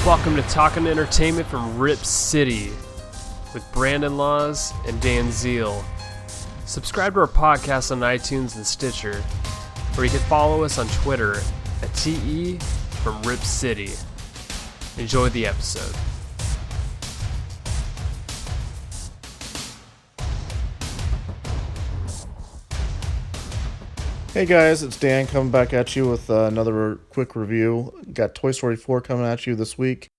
Welcome to Talkin' Entertainment from Rip City with Brandon Laws and Dan Zeal. Subscribe to our podcast on iTunes and Stitcher, or you can follow us on Twitter at TE from Rip City. Enjoy the episode. Hey guys, it's Dan coming back at you with another quick review. Got Toy Story 4 coming at you this week.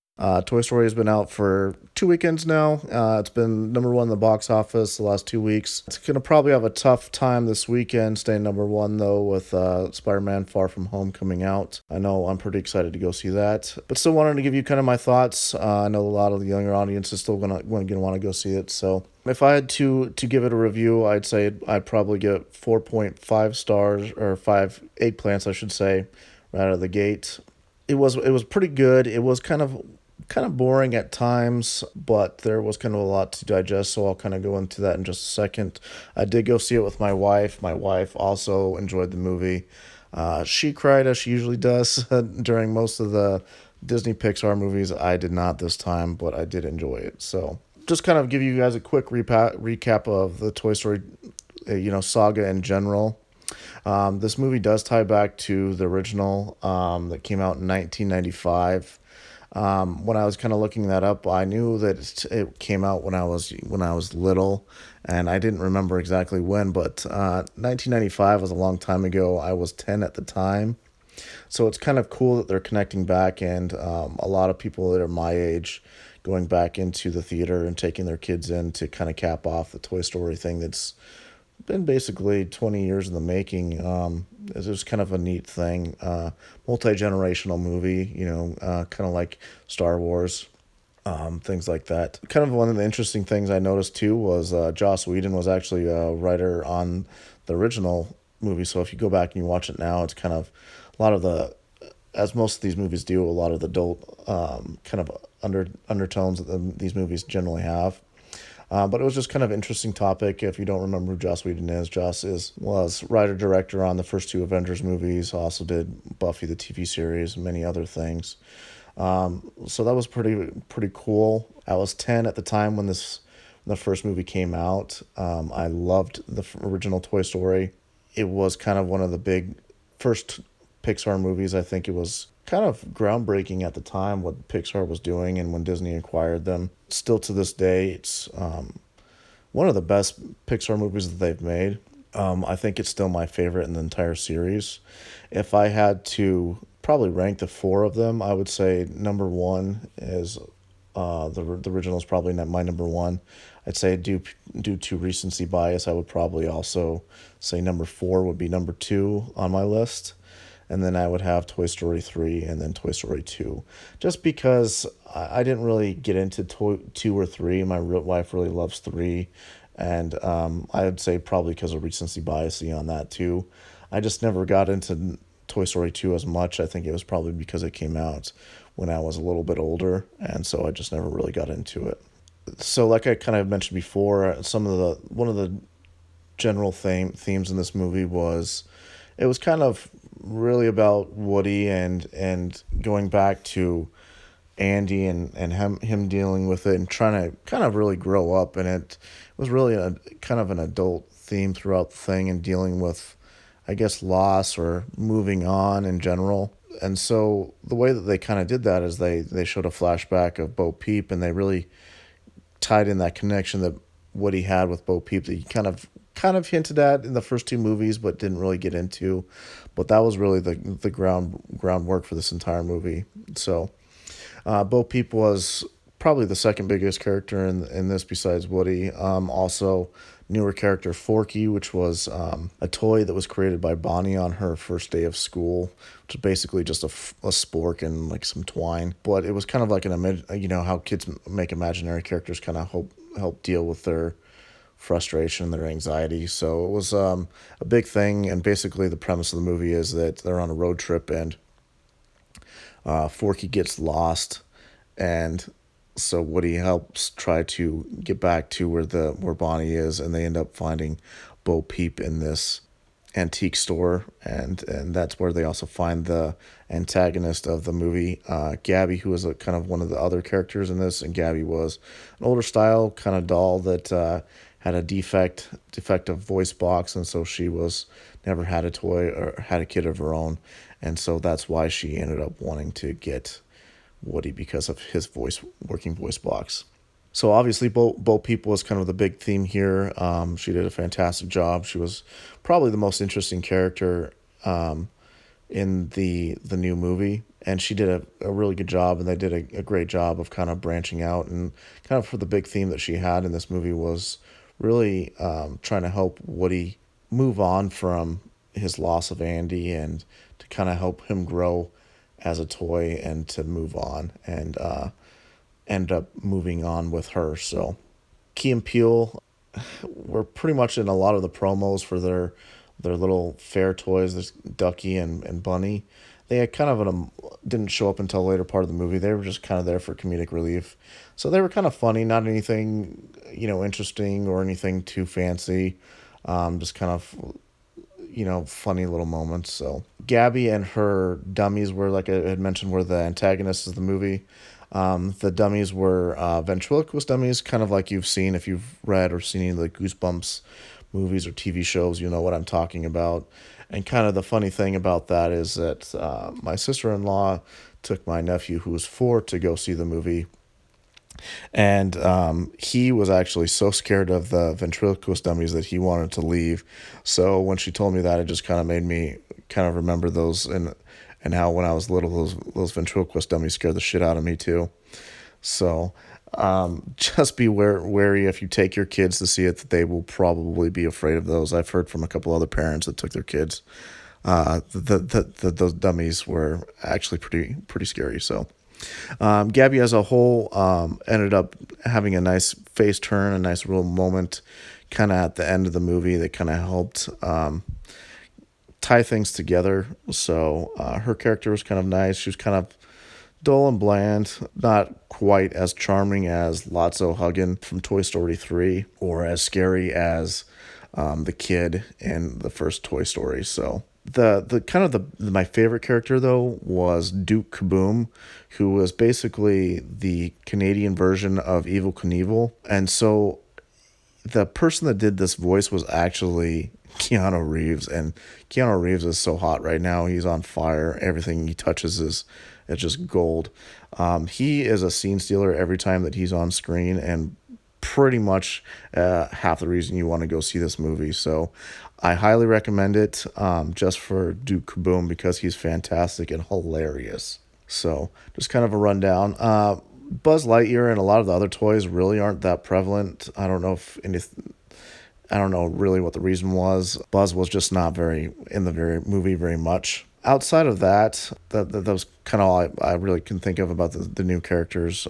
Toy Story has been out for 2 weekends now. It's been number one in the box office the last 2 weeks. It's going to probably have a tough time this weekend staying number one, though, with Spider-Man Far From Home coming out. I know I'm pretty excited to go see that, but still wanted to give you kind of my thoughts. I know a lot of the younger audience is still going to want to go see it, so if I had to give it a review, I'd say I'd probably get 4.5 stars, or 5 eggplants, I should say, right out of the gate. It was pretty good. It was kind of boring at times, but there was kind of a lot to digest, so I'll kind of go into that in just a second. I did go see it with my wife. My wife also enjoyed the movie. She cried, as she usually does, during most of the Disney Pixar movies. I did not this time, but I did enjoy it. So just kind of give you guys a quick recap of the Toy Story saga in general. This movie does tie back to the original that came out in 1995. When I was kind of looking that up, I knew that it came out when I was little, and I didn't remember exactly when, but 1995 was a long time ago. I was 10 at the time, so it's kind of cool that they're connecting back, and a lot of people that are my age going back into the theater and taking their kids in to kind of cap off the Toy Story thing that's been basically 20 years in the making. It was kind of a neat thing. Multi-generational movie, kind of like Star Wars, things like that. Kind of one of the interesting things I noticed too was Joss Whedon was actually a writer on the original movie. So if you go back and you watch it now, it's kind of a lot of the, as most of these movies do, a lot of the adult kind of undertones that these movies generally have. But it was just kind of an interesting topic. If you don't remember who Joss Whedon is, was writer-director on the first 2 Avengers movies, also did Buffy the TV series, and many other things. So that was pretty cool. I was 10 at the time when the first movie came out. I loved the original Toy Story. It was kind of one of the big first Pixar movies. I think it was kind of groundbreaking at the time what Pixar was doing, and when Disney acquired them. Still to this day, it's one of the best Pixar movies that they've made. I think it's still my favorite in the entire series. If I had to probably rank the 4 of them, I would say number 1 is the original is probably not my number 1. I'd say due to recency bias, I would probably also say number 4 would be number 2 on my list. And then I would have Toy Story 3 and then Toy Story 2. Just because I didn't really get into 2 or 3. My wife really loves 3. And I would say probably because of recency bias on that too. I just never got into Toy Story 2 as much. I think it was probably because it came out when I was a little bit older. And so I just never really got into it. So like I kind of mentioned before, one of the general themes in this movie was, it was kind of really about Woody and going back to Andy and him dealing with it and trying to kind of really grow up. And it was really a kind of an adult theme throughout the thing, and dealing with, I guess, loss or moving on in general. And so the way that they kind of did that is they showed a flashback of Bo Peep, and they really tied in that connection that Woody had with Bo Peep that he kind of hinted at in the first 2 movies, but didn't really get into. But that was really the groundwork for this entire movie. So Bo Peep was probably the second biggest character in this besides Woody. Also, newer character Forky, which was a toy that was created by Bonnie on her first day of school, which is basically just a spork and like some twine. But it was kind of like how kids make imaginary characters kind of help deal with their frustration, their anxiety. So it was a big thing, and basically the premise of the movie is that they're on a road trip, and Forky gets lost, and so Woody helps try to get back to where Bonnie is, and they end up finding Bo Peep in this antique store, and that's where they also find the antagonist of the movie, Gabby, who was a kind of one of the other characters in this. And Gabby was an older style kind of doll that had a defective voice box, and so she was never had a toy or had a kid of her own, and so that's why she ended up wanting to get Woody, because of his working voice box. So obviously, Bo Peep was kind of the big theme here. She did a fantastic job. She was probably the most interesting character in the new movie, and she did a really good job, and they did a great job of kind of branching out, and kind of for the big theme that she had in this movie was really trying to help Woody move on from his loss of Andy, and to kind of help him grow as a toy, and to move on and end up moving on with her. So Key and Peele were pretty much in a lot of the promos for their little fair toys, this Ducky and Bunny. They had kind of didn't show up until later part of the movie. They were just kind of there for comedic relief. So they were kind of funny, not anything, interesting or anything too fancy. Just kind of, funny little moments. So Gabby and her dummies were, like I had mentioned, were the antagonists of the movie. The dummies were ventriloquist dummies, kind of like you've seen if you've read or seen any of the Goosebumps movies or TV shows, you know what I'm talking about. And kind of the funny thing about that is that my sister-in-law took my nephew, who was 4, to go see the movie. And he was actually so scared of the ventriloquist dummies that he wanted to leave. So when she told me that, it just kind of made me kind of remember those, and how when I was little, those ventriloquist dummies scared the shit out of me too. So just be wary if you take your kids to see it, that they will probably be afraid of those. I've heard from a couple other parents that took their kids. Those dummies were actually pretty scary. So Gabby as a whole ended up having a nice face turn, a nice real moment kind of at the end of the movie that kind of helped tie things together. So her character was kind of nice. She was kind of dull and bland, not quite as charming as Lotso Huggin from Toy Story 3, or as scary as the kid in the first Toy Story. So the kind of my favorite character though was Duke Kaboom, who was basically the Canadian version of Evel Knievel. And so the person that did this voice was actually Keanu Reeves, and Keanu Reeves is so hot right now. He's on fire. Everything he touches is just gold. He is a scene stealer every time that he's on screen, and pretty much half the reason you want to go see this movie. So I highly recommend it, just for Duke Kaboom, because he's fantastic and hilarious. So just kind of a rundown. Buzz Lightyear and a lot of the other toys really aren't that prevalent. I don't know really what the reason was. Buzz was just not very in the movie very much. Outside of that, that was kind of all I really can think of about the new characters.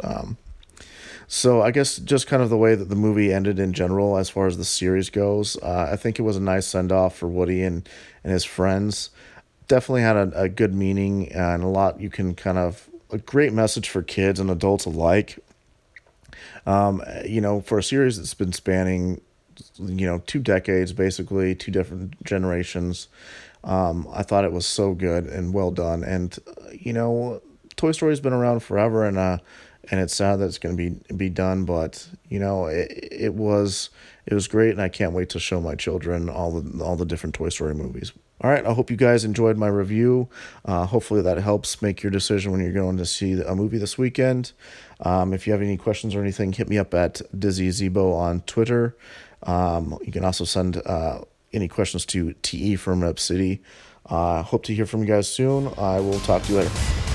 So I guess just kind of the way that the movie ended in general, as far as the series goes, I think it was a nice send-off for Woody and his friends. Definitely had a good meaning, and a lot you can kind of, a great message for kids and adults alike. For a series that's been spanning 2 decades, basically 2 different generations. I thought it was so good and well done. And, Toy Story's been around forever, and it's sad that it's going to be done, but, it was great, and I can't wait to show my children all the different Toy Story movies. All right, I hope you guys enjoyed my review. Hopefully that helps make your decision when you're going to see a movie this weekend. If you have any questions or anything, hit me up at Dizzy Zebo on Twitter. You can also send any questions to TE from Rep City. Hope to hear from you guys soon. I will talk to you later.